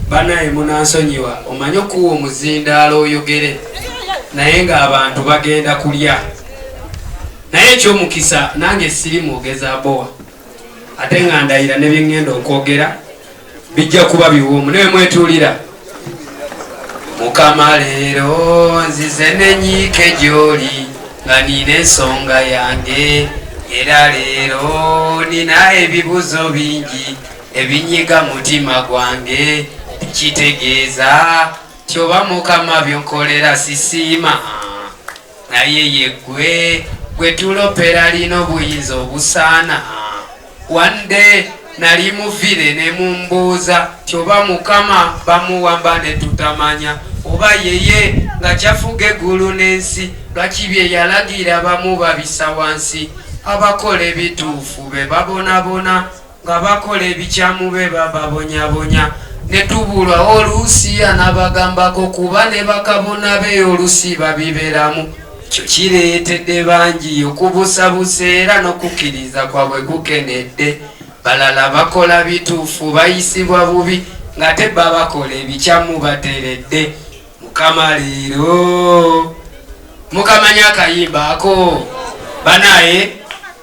banaye munansonyiwa omanye okuwa omuzindaalo oyogere naye ng'abantu bagenda kulya naye ekyomukisa nange siri mwogeza bowa ate nga ndayira ne bye ŋŋenda okwogera bijja kuba biwoomu naye mwetuulira Mukama leero nzize nenyiike gy'oli nga nina ensonga yange era leero nina ebibuzo bingi ebinyiga mutima gwange kitegeeza tyoba Mukama byonkolera sisiima naye yeggwe gwe tulopera lino obuyinza obusaana wande nali muvire ne mumbuuza tyoba Mukama bamuwamba ne tutamanya oba yeye nga kyafuga eggulu n'ensi lwaki bye yalagira bamu babisa wansi abakola ebituufu be babonabona nga bakola ebikyamu be bababonyabonya ne tubulwa oluusi anabagambako kuba ne bakabona be oluusi babiberamu ekyo kireetedde bangi okubusabusa era n'okukkiriza kwabwe kukenedde balala bakola bituufu bayisibwa bubi nga te babakola ebikyamu bateredde Mukama leero mukamanya akayimba ako banaye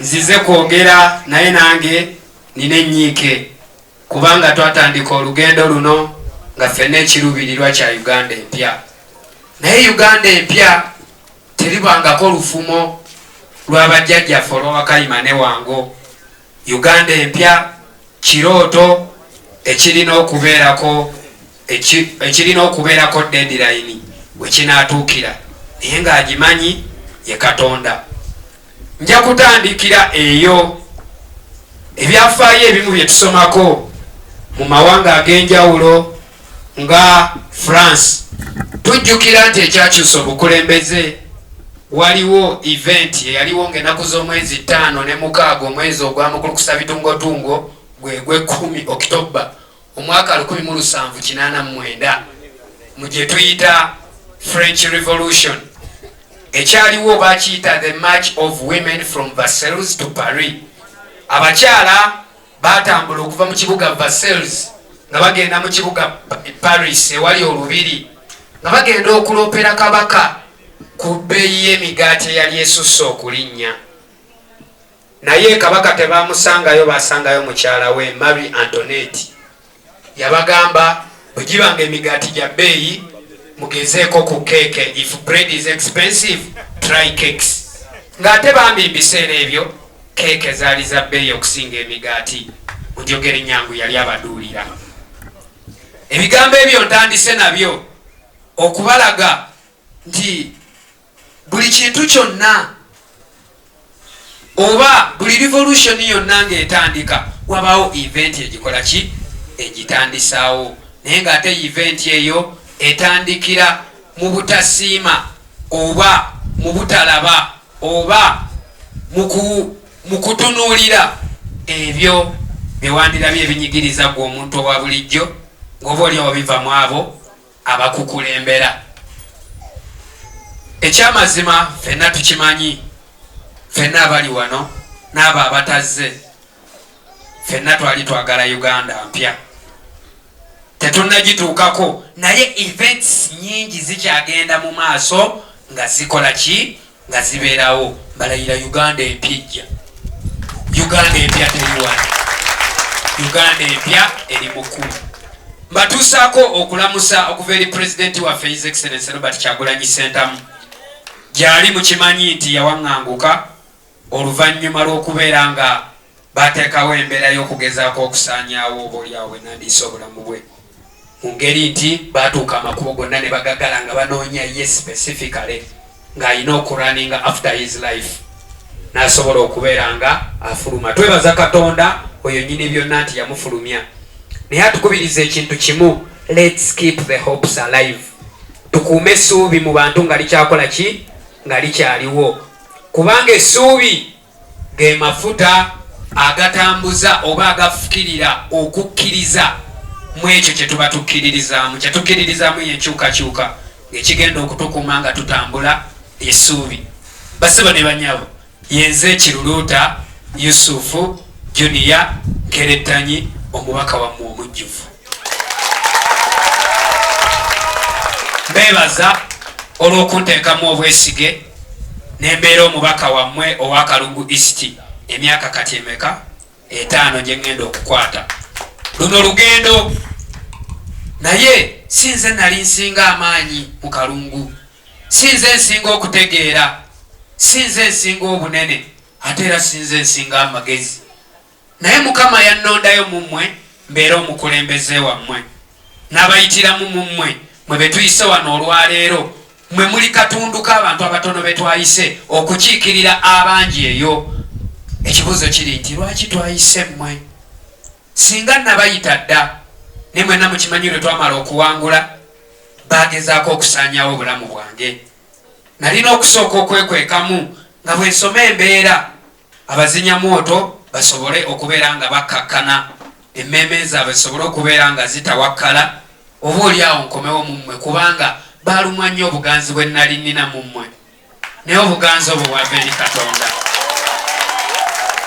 nzize kwogera naye nange nina ennyiike kubanga twatandika olugendo luno nga ffenna ekiruubirirwa kya Uganda empya naye Uganda empya teribangako lufumo lw'abajjajjaffe olw'Wakayima ne Wango. Uganda empya kirooto ekirina okubeerako deadline wekinaatuukira naye ng'agimanyi ye Katonda. Nja kutandikira eyo ebyafaayo ebimu bye tusomako mu mawanga ag'enjawulo nga France. Tujjukira nti ekyakyusa obukulembeze waliwo event eyaliwo ng'ennaku z'omwezi 5 ne 6 omwezi ogwamukulukusa bitungotungo gwe 10 Oktoba omwaka 1789 mu gye tuyita French Revolution. Ekyaliwo bakiyita the March of Women from Versailles to Paris. Abakyala batambula okuva mu kibuga Versailles nga bagenda mu kibuga Paris ewali olubiri nga bagenda okulopera kabaka ku bbeeyi y'emigaati eyali esusse okulinnya. Naye kabaka tebamusangayo, basangayo mukyala we Marie Antoinette. Yabagamba bwe gibanga emigaati gya bbeeyi mugezeeko ku keeke, if bread is expensive try cakes. Ng'ate bambi biseera ebyo keeke zaali za bbeeyi okusinga emigaati. Munjogere Nyangu yali abaduulira. Ebigambo ebyo ntandise nabyo okubalaga nti buli kintu kyonna oba buli revolution yonna ng'etandika wabaawo event egikola ki egitandisaawo naye ng'ate event eyo etandikira mu butasiima oba mu butalaba oba mu kutunuulira ebyo byewandirabye ebinyigiriza gwe omuntu owa bulijjo ng'oba oliawo biva mu abo abakukulembera. Ekyamazima ffenna tukimanyi, ffenna abali wano n'abo abatazze, ffenna twali twagala Uganda mpya. Tetunnagituukako naye events nyingi zikyagenda mu maaso nga zikola ki nga zibeerawo. Balayira Uganda empya ejja. Uganda empya teri wano. Uganda empya eri mukulu. Mbatuusaako okulamusa okuva eri pulezidenti waffe His Excellency Robert Kyagulanyi Ssentamu gyali mukimanyi nti yawaŋŋanguka oluvannyuma lw'okubeera nga bateekawo embeera y'okugezaako okusaanyaawo obaolyawo enandiisa obulamu bwe mu ngeri nti baatuuka amakubo gonna ne bagagala nga banoonya ye specifically ng'alina okuraninga after his life n'asobola okubeera nga afuluma. Twebaza Katonda oyo nnyini byonna nti yamufulumya. Naye atukubiriza ekintu kimu, let's keep the hopes alive. Tukuume essuubi mu bantu nga likyakola ki nga likyaliwo, kubanga essuubi ge mafuta agatambuza oba agafukirira okukkiriza mu ekyo kye tuba tukkiririzaamu, kye tukkiririzaamu y'enkyukakyuka ng'ekigenda okutukuuma nga tutambula essuubi. Basiba ne banyabo, yenze Kiruluuta Yusufu Junior Keretanyi omubaka wammwe omujjuvu. mbebaza olw'okunteekamu obwesige nembeera omubaka wammwe owa Kalungu East emyaka kati emeka 5 gye ngenda okukwata luno lugendo. Naye sinze nali nsinga amaanyi mu Kalungu, sinze nsinga okutegeera, sinze nsinga obunene, ate era sinze nsinga amagezi. Naye Mukama yannondayo mu mmwe mbeera omukulembeze wammwe, n'abayitiramu mu mmwe mwe betuyise wano olwaleero, mwe muli katundu k'abantu abatono betwayise okukiikirira abangi eyo. Ekibuuzo kiri nti lwaki twayise mmwe? Singa nabayita dda ne mwenna mukimanyi lwe twamala okuwangula bagezaako okusaanyawo obulamu bwange. Nalina okusooka okwekwekamu nga bwe nsoma embeera abazinyamwoto basobole okubeera nga bakkakkana, emmeeme zaabwe zisobole okubeera nga zitawakkala, oba oli awo nkomewo mu mmwe kubanga baalumwa nnyo obuganzi bwe nali nnina mu mmwe, naye obuganzi obwo bwava eri Katonda.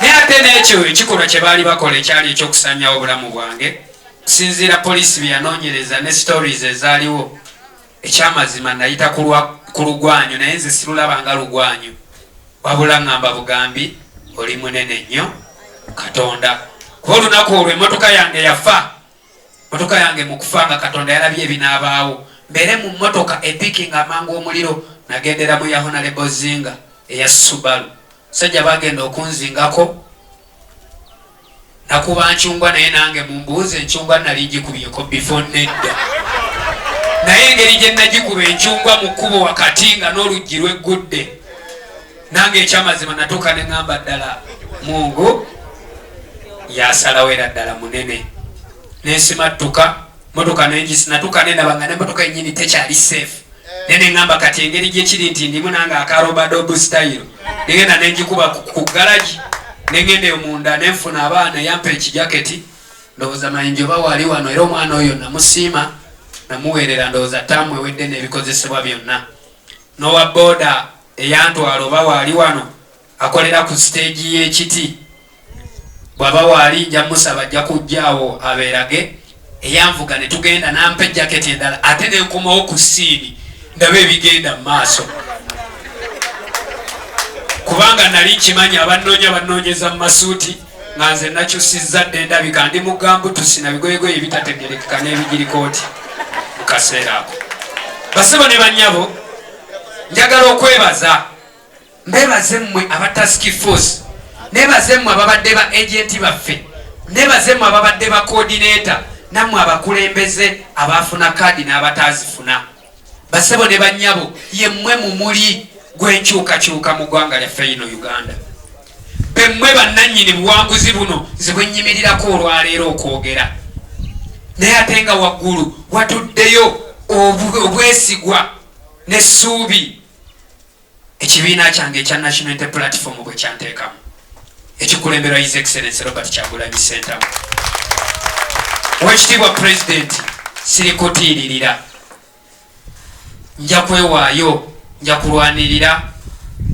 Naye ate n'ekyo ekikolwa kye baali bakola ekyali ekyokusaanyawo obulamu bwange, kusinziira poliisi bye yanoonyereza ne stories ezaaliwo, ekyamazima nayita ku lugwanyu, naye nze sirulabanga lugwanyu, wabula ngamba bugambi oli munene nnyo Katonda. Kuba olunaku olwo emmotoka yange yafa, mmotoka yange mu kufa nga Katonda yalabye ebinaabaawo, mbeere mu mmotoka epikinga amangu omuliro, nagendera mu ya Honorable Zinga eya Subaru. Sajja bagenda okunzingako, nakuba nkyungwa, naye nange mumbuuze enkyungwa nali ngikubyeko before nedda. Naye engeri gye nagikuba enkyungwa mu kkubo wakati nga n'oluggi lweggudde, nange ekyamazima natuuka ne ngamba ddala Mungu yasalawo era ddala munene. Nensimattuka motoka natuuka nendaba nga n'emmotoka yennyini tekyali safe. Nene ngamba kati engeri gye kiri nti ndimu nange akarobadobu style, negenda nenjikuba ku garage, negenda eyo munda nenfuna abaana yampa ekijaketi, ndowooza mayinjo bawaali wano, era omwana oyo namusiima namuweerera ndowooza ttaamu ewedde n'ebikozesebwa byonna. N'owa booda eyantwala oba waali wano akolera ku stage y'ekiti, bw'aba waali nja musaba ajja kujjaawo abeerage eyanvuga ne tugenda nampa ejaketi endala, ate nenkomawo ku siini ndabe ebigenda mu maaso, kubanga nali nkimanyi abannoonya bannoonyeza mu masuuti nga nze nakyusizza dde ndabika ndi mugambu tusina bigoyegoye ebitategerekeka n'ebigirikooti mu kaseera ako. Basebo ne bannyabo, njagala okwebaza, mbebaze mmwe aba task force, nebaze mmwe ababadde ba agenti baffe, nebaze mmwe ababadde ba coordinator, nammwe abakulembeze abaafuna kaadi n'abatazifuna. Basebo ne bannyabo, ye mmwe mumuli gwenkyukakyuka mu ggwanga lyaffe lino Uganda. Be mmwe bannannyini buwanguzi buno zibwenyimirirako olwaleero okwogera. Naye ate nga waggulu watuddeyo obwesigwa n'essuubi ekibiina kyange ekya National Unity Platform bwe kyanteekamu, ekikulemberwa His Excellency Robert Kyagulanyi Ssentamu. Oweekitiibwa Pulezidenti, sirikutiiririra, nja kwewaayo, nja kulwanirira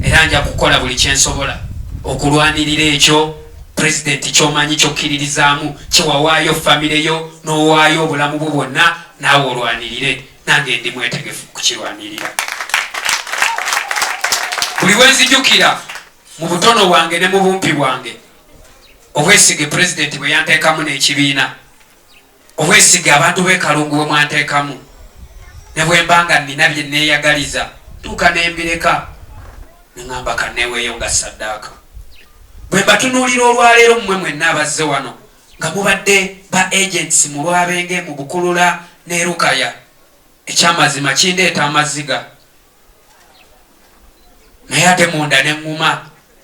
era nja kukola buli kyensobola okulwanirira ekyo Pulezidenti ky'omanyi ky'okkiririzaamu, kyewawaayo famire yo n'owaayo obulamu bwo bwonna, naawe olwanirire, nange ndi mwetegefu kukirwanirira. Buli wenzijukira mu butono bwange ne mu bumpi bwange, obwesige Pulezidenti bwe yanteekamu n'ekibiina, obwesige abantu b'e Kalungu bwe mwanteekamu, ne bwe mbanga nina bye neeyagaliza tuuka nembireka ne ngamba kanneeweeyo nga saddaaka. Bwe mbatunuulira olwaleero mmwe mwenna abazze wano nga mubadde ba agents mu Lwabenge, mu Bukulula ne Rukaya, ekyamazima kindeeta amaziga, naye ate munda ne ŋŋuma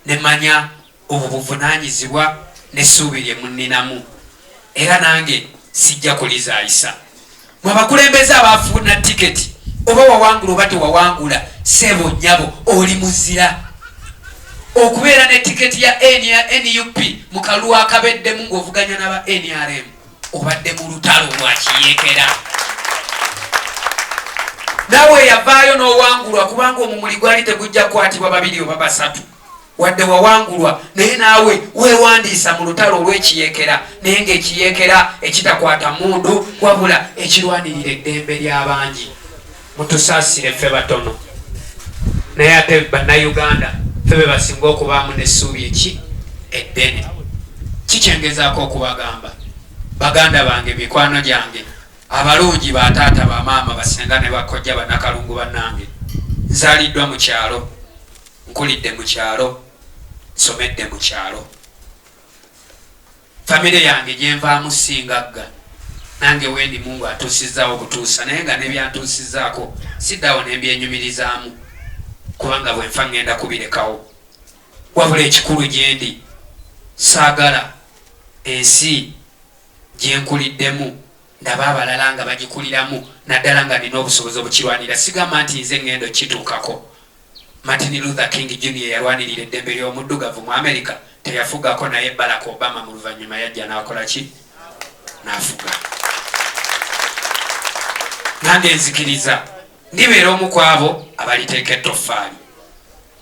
ne manya obwo buvunaanyizibwa n'essuubi lye munninamu, era nange sijja kulizaayisa. Mwe abakulembeze abaafuna tiketi, oba wawangula oba tewawangula, sebo nnyabo oli muzira. Okubeera ne tiketi ya NUP mu kalulu akabeddemu ng'ovuganya n'aba NRM, obadde mu lutalo lwakiyeekera. Naawe yavaayo n'owangulwa kubanga omumuli gwali tegujja kukwatibwa babiri oba basatu, wadde wawangulwa naye naawe weewandiisa mu lutalo olw'ekiyeekera, naye ng'ekiyeekera ekitakwata mundu wabula ekirwanirira eddembe ly'abangi. mutusaasire ffe batono naye ate bannayuganda ffe be basinga okubaamu n'essuubi eki eddene. Kikyengezaako okubagamba baganda bange, mikwano gyange abalungi, bataata bamaama basenga ne bakojja bannakalungu bannange, nzaaliddwa mu kyalo, nkulidde mu kyalo, nsomedde mu kyalo. Famire yange gyenvaamu singagga, nange wendi Mungu atuusizaawo okutuusa, naye nga nebyantuusizaako siddawo nebyenyumirizaamu, kubanga bwenfa ngenda kubirekawo. Wabula ekikulu gyendi saagala ensi gyenkuliddemu ndaba abalala nga bagikuliramu, naddala nga nina obusobozi obukirwanira. Sigamba nti nze ngendo kituukako. Martin Luther King Jr. yalwanirira eddembe ly'omuddugavu mu America, teyafugako, naye Barack Obama mu luvannyuma yajja n'akola ki? N'afuga. Nange nzikiriza ndibeera omu ku abo abaliteeka ettoffaali.